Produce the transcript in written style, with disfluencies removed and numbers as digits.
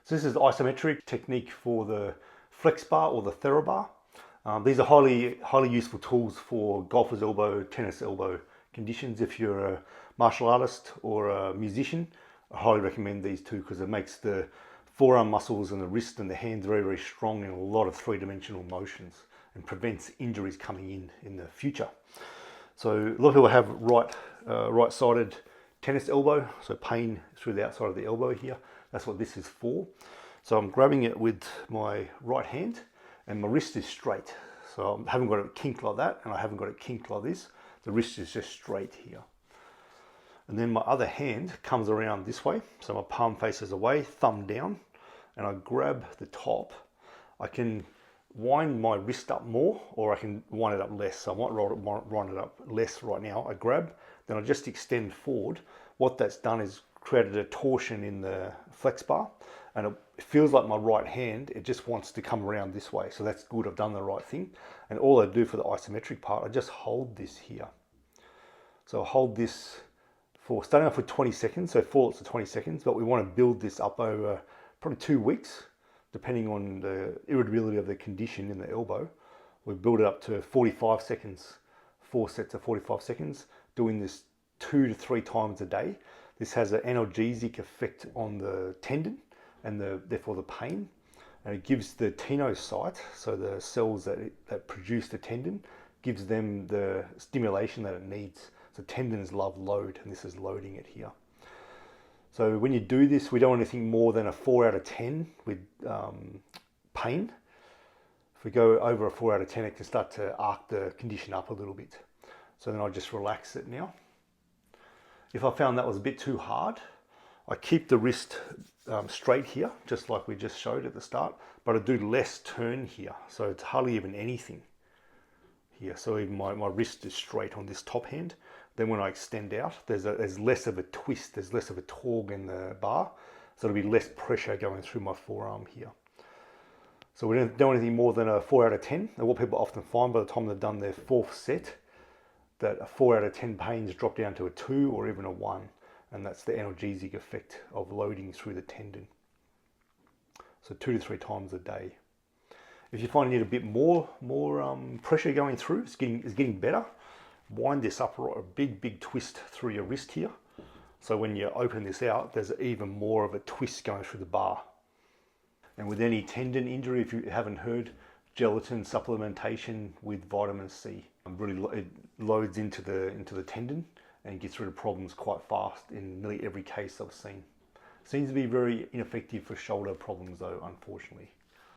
So this is the isometric technique for the Flexbar or the Therabar. These are highly useful tools for golfer's elbow, tennis elbow conditions. If you're a martial artist or a musician, I highly recommend these two because it makes the forearm muscles and the wrist and the hands very, very strong in a lot of three-dimensional motions and prevents injuries coming in the future. So a lot of people have right-sided tennis elbow, so pain through the outside of the elbow here. That's what this is for. So I'm grabbing it with my right hand and my wrist is straight. So I haven't got it kinked like that and I haven't got it kinked like this. The wrist is just straight here. And then my other hand comes around this way. So my palm faces away, thumb down, and I grab the top. I can wind my wrist up more or I can wind it up less. So I might wind it up less right now. I grab, then I just extend forward. What that's done is created a torsion in the flex bar, and it feels like my right hand, it just wants to come around this way. So that's good, I've done the right thing. And all I do for the isometric part, I just hold this here. So I hold this for starting off with 20 seconds, so 4 to 20 seconds, but we want to build this up over probably 2 weeks, depending on the irritability of the condition in the elbow. We build it up to 45 seconds, 4 sets of 45 seconds, doing this 2 to 3 times a day. This has an analgesic effect on the tendon and therefore the pain. And it gives the tenocyte, so the cells that produce the tendon, gives them the stimulation that it needs. So tendons love load, and this is loading it here. So when you do this, we don't want anything more than a 4 out of 10 with pain. If we go over a 4 out of 10, it can start to arc the condition up a little bit. So then I just relax it now. If I found that was a bit too hard, I keep the wrist straight here, just like we just showed at the start, but I do less turn here. So it's hardly even anything here. So even my wrist is straight on this top hand. Then when I extend out, there's less of a twist, there's less of a torque in the bar. So there'll be less pressure going through my forearm here. So we don't do anything more than a 4 out of 10. And what people often find by the time they've done their 4th set, that a 4 out of 10 pains drop down to a 2 or even a 1. And that's the analgesic effect of loading through the tendon. So 2 to 3 times a day. If you find you need a bit more pressure going through, it's getting better, wind this up, a big twist through your wrist here. So when you open this out, there's even more of a twist going through the bar. And with any tendon injury, if you haven't heard, gelatin supplementation with vitamin C. Really, it loads into the tendon and gets rid of problems quite fast in nearly every case I've seen. Seems to be very ineffective for shoulder problems though, unfortunately.